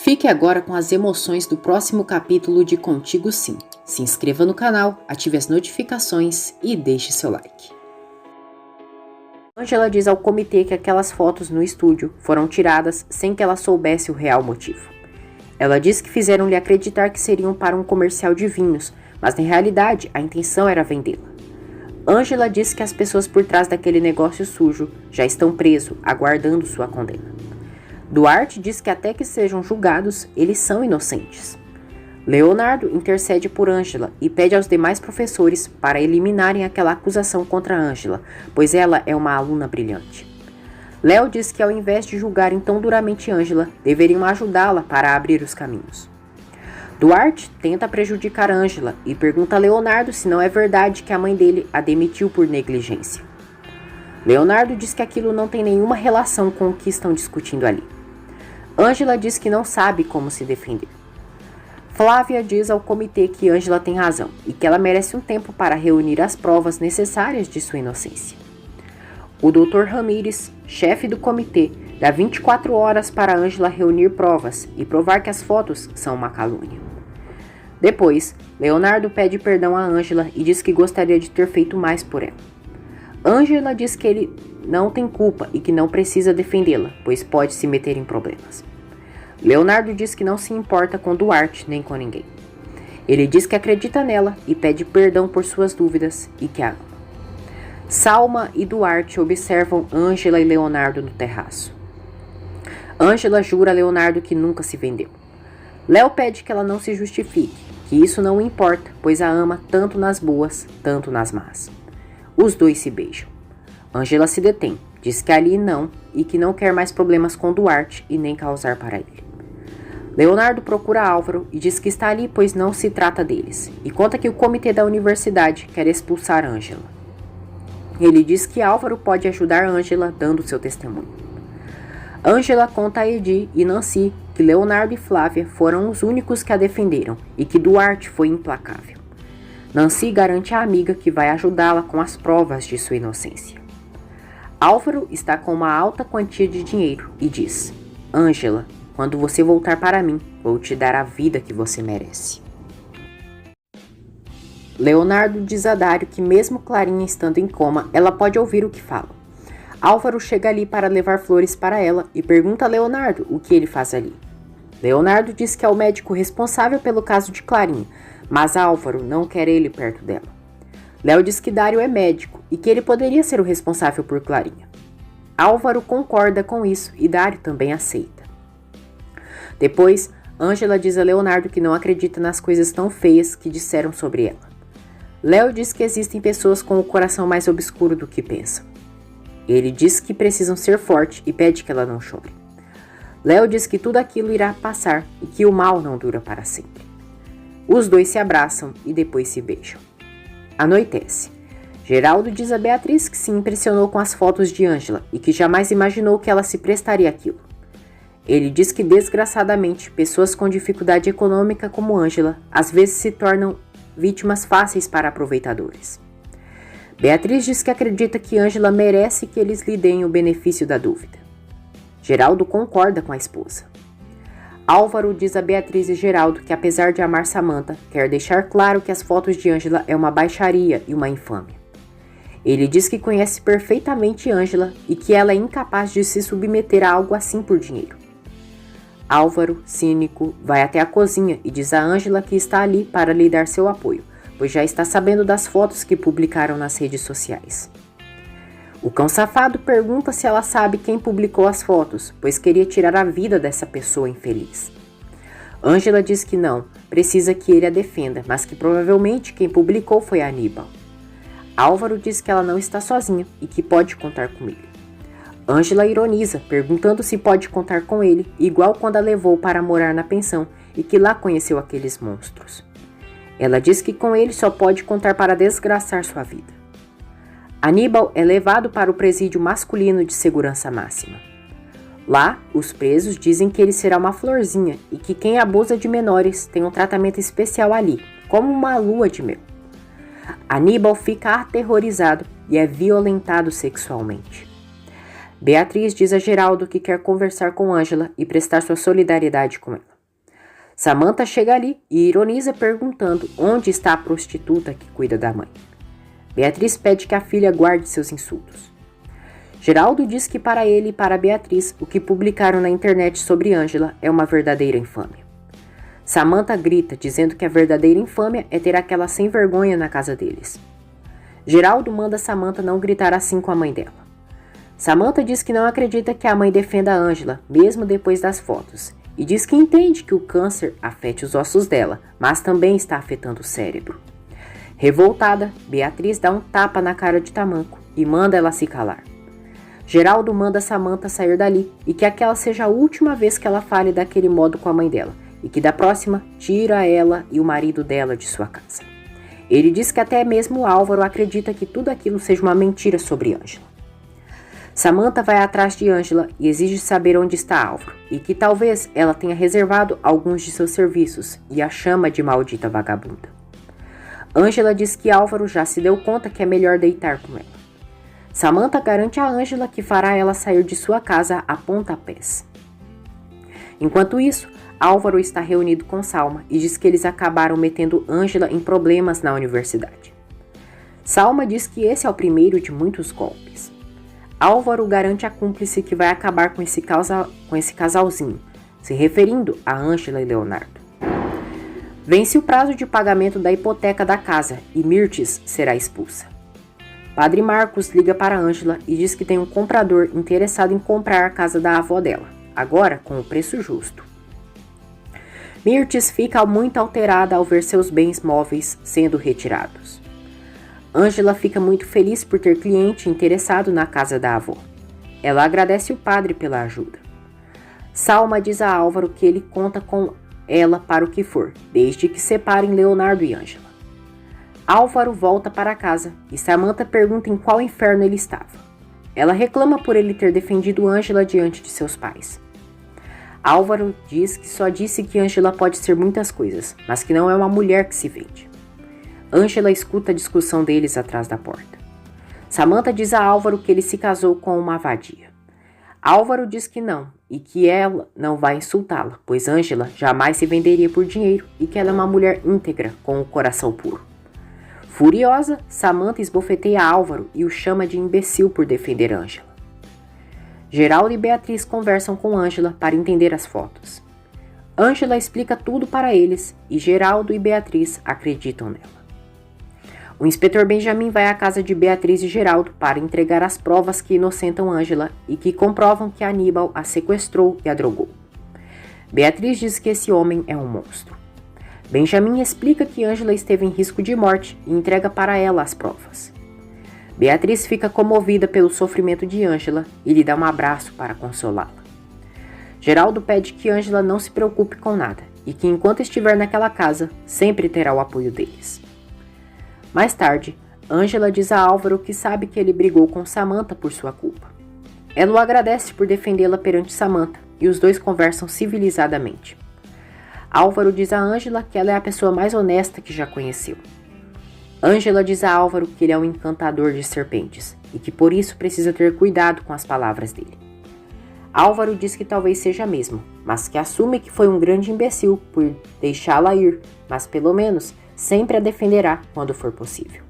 Fique agora com as emoções do próximo capítulo de Contigo Sim. Se inscreva no canal, ative as notificações e deixe seu like. Angela diz ao comitê que aquelas fotos no estúdio foram tiradas sem que ela soubesse o real motivo. Ela diz que fizeram-lhe acreditar que seriam para um comercial de vinhos, mas na realidade a intenção era vendê-la. Angela diz que as pessoas por trás daquele negócio sujo já estão presos, aguardando sua condena. Duarte diz que até que sejam julgados, eles são inocentes. Leonardo intercede por Angela e pede aos demais professores para eliminarem aquela acusação contra Angela, pois ela é uma aluna brilhante. Léo diz que ao invés de julgarem tão duramente Angela, deveriam ajudá-la para abrir os caminhos. Duarte tenta prejudicar Angela e pergunta a Leonardo se não é verdade que a mãe dele a demitiu por negligência. Leonardo diz que aquilo não tem nenhuma relação com o que estão discutindo ali. Angela diz que não sabe como se defender. Flávia diz ao comitê que Angela tem razão e que ela merece um tempo para reunir as provas necessárias de sua inocência. O Dr. Ramírez, chefe do comitê, dá 24 horas para Angela reunir provas e provar que as fotos são uma calúnia. Depois, Leonardo pede perdão a Angela e diz que gostaria de ter feito mais por ela. Angela diz que ele não tem culpa e que não precisa defendê-la, pois pode se meter em problemas. Leonardo diz que não se importa com Duarte nem com ninguém. Ele diz que acredita nela e pede perdão por suas dúvidas e que a ama. Salma e Duarte observam Angela e Leonardo no terraço. Angela jura a Leonardo que nunca se vendeu. Léo pede que ela não se justifique, que isso não importa, pois a ama tanto nas boas, tanto nas más. Os dois se beijam. Angela se detém, diz que ali não e que não quer mais problemas com Duarte e nem causar para ele. Leonardo procura Álvaro e diz que está ali pois não se trata deles, e conta que o comitê da universidade quer expulsar Angela. Ele diz que Álvaro pode ajudar Angela dando seu testemunho. Angela conta a Edi e Nancy que Leonardo e Flávia foram os únicos que a defenderam e que Duarte foi implacável. Nancy garante à amiga que vai ajudá-la com as provas de sua inocência. Álvaro está com uma alta quantia de dinheiro e diz: Angela, quando você voltar para mim, vou te dar a vida que você merece. Leonardo diz a Dário que mesmo Clarinha estando em coma, ela pode ouvir o que fala. Álvaro chega ali para levar flores para ela e pergunta a Leonardo o que ele faz ali. Leonardo diz que é o médico responsável pelo caso de Clarinha, mas Álvaro não quer ele perto dela. Léo diz que Dário é médico e que ele poderia ser o responsável por Clarinha. Álvaro concorda com isso e Dário também aceita. Depois, Angela diz a Leonardo que não acredita nas coisas tão feias que disseram sobre ela. Léo diz que existem pessoas com o coração mais obscuro do que pensam. Ele diz que precisam ser fortes e pede que ela não chore. Léo diz que tudo aquilo irá passar e que o mal não dura para sempre. Os dois se abraçam e depois se beijam. Anoitece. Geraldo diz a Beatriz que se impressionou com as fotos de Angela e que jamais imaginou que ela se prestaria àquilo. Ele diz que, desgraçadamente, pessoas com dificuldade econômica como Angela às vezes se tornam vítimas fáceis para aproveitadores. Beatriz diz que acredita que Angela merece que eles lhe deem o benefício da dúvida. Geraldo concorda com a esposa. Álvaro diz a Beatriz e Geraldo que, apesar de amar Samantha, quer deixar claro que as fotos de Angela é uma baixaria e uma infâmia. Ele diz que conhece perfeitamente Angela e que ela é incapaz de se submeter a algo assim por dinheiro. Álvaro, cínico, vai até a cozinha e diz a Angela que está ali para lhe dar seu apoio, pois já está sabendo das fotos que publicaram nas redes sociais. O cão safado pergunta se ela sabe quem publicou as fotos, pois queria tirar a vida dessa pessoa infeliz. Angela diz que não, precisa que ele a defenda, mas que provavelmente quem publicou foi Aníbal. Álvaro diz que ela não está sozinha e que pode contar com ele. Angela ironiza, perguntando se pode contar com ele, igual quando a levou para morar na pensão e que lá conheceu aqueles monstros. Ela diz que com ele só pode contar para desgraçar sua vida. Aníbal é levado para o presídio masculino de segurança máxima. Lá, os presos dizem que ele será uma florzinha e que quem abusa de menores tem um tratamento especial ali, como uma lua de mel. Aníbal fica aterrorizado e é violentado sexualmente. Beatriz diz a Geraldo que quer conversar com Angela e prestar sua solidariedade com ela. Samantha chega ali e ironiza perguntando onde está a prostituta que cuida da mãe. Beatriz pede que a filha guarde seus insultos. Geraldo diz que para ele e para Beatriz, o que publicaram na internet sobre Ângela é uma verdadeira infâmia. Samantha grita, dizendo que a verdadeira infâmia é ter aquela sem vergonha na casa deles. Geraldo manda Samantha não gritar assim com a mãe dela. Samantha diz que não acredita que a mãe defenda a Ângela, mesmo depois das fotos, e diz que entende que o câncer afete os ossos dela, mas também está afetando o cérebro. Revoltada, Beatriz dá um tapa na cara de Tamanco e manda ela se calar. Geraldo manda Samantha sair dali e que aquela seja a última vez que ela fale daquele modo com a mãe dela e que da próxima tira ela e o marido dela de sua casa. Ele diz que até mesmo Álvaro acredita que tudo aquilo seja uma mentira sobre Ângela. Samantha vai atrás de Ângela e exige saber onde está Álvaro e que talvez ela tenha reservado alguns de seus serviços e a chama de maldita vagabunda. Ângela diz que Álvaro já se deu conta que é melhor deitar com ela. Samantha garante a Ângela que fará ela sair de sua casa a pontapés. Enquanto isso, Álvaro está reunido com Salma e diz que eles acabaram metendo Ângela em problemas na universidade. Salma diz que esse é o primeiro de muitos golpes. Álvaro garante a cúmplice que vai acabar com esse casalzinho, se referindo a Ângela e Leonardo. Vence o prazo de pagamento da hipoteca da casa e Mirtes será expulsa. Padre Marcos liga para Ângela e diz que tem um comprador interessado em comprar a casa da avó dela, agora com o preço justo. Mirtes fica muito alterada ao ver seus bens móveis sendo retirados. Ângela fica muito feliz por ter cliente interessado na casa da avó. Ela agradece o padre pela ajuda. Salma diz a Álvaro que ele conta com ela para o que for, desde que separem Leonardo e Ângela. Álvaro volta para casa e Samantha pergunta em qual inferno ele estava. Ela reclama por ele ter defendido Ângela diante de seus pais. Álvaro diz que só disse que Ângela pode ser muitas coisas, mas que não é uma mulher que se vende. Ângela escuta a discussão deles atrás da porta. Samantha diz a Álvaro que ele se casou com uma vadia. Álvaro diz que não e que ela não vai insultá-la, pois Ângela jamais se venderia por dinheiro e que ela é uma mulher íntegra com o coração puro. Furiosa, Samantha esbofeteia Álvaro e o chama de imbecil por defender Ângela. Geraldo e Beatriz conversam com Ângela para entender as fotos. Ângela explica tudo para eles e Geraldo e Beatriz acreditam nela. O inspetor Benjamin vai à casa de Beatriz e Geraldo para entregar as provas que inocentam Ângela e que comprovam que Aníbal a sequestrou e a drogou. Beatriz diz que esse homem é um monstro. Benjamin explica que Ângela esteve em risco de morte e entrega para ela as provas. Beatriz fica comovida pelo sofrimento de Ângela e lhe dá um abraço para consolá-la. Geraldo pede que Ângela não se preocupe com nada e que enquanto estiver naquela casa, sempre terá o apoio deles. Mais tarde, Ângela diz a Álvaro que sabe que ele brigou com Samantha por sua culpa. Ela o agradece por defendê-la perante Samantha e os dois conversam civilizadamente. Álvaro diz a Ângela que ela é a pessoa mais honesta que já conheceu. Ângela diz a Álvaro que ele é um encantador de serpentes e que por isso precisa ter cuidado com as palavras dele. Álvaro diz que talvez seja mesmo, mas que assume que foi um grande imbecil por deixá-la ir, mas pelo menos sempre a defenderá quando for possível.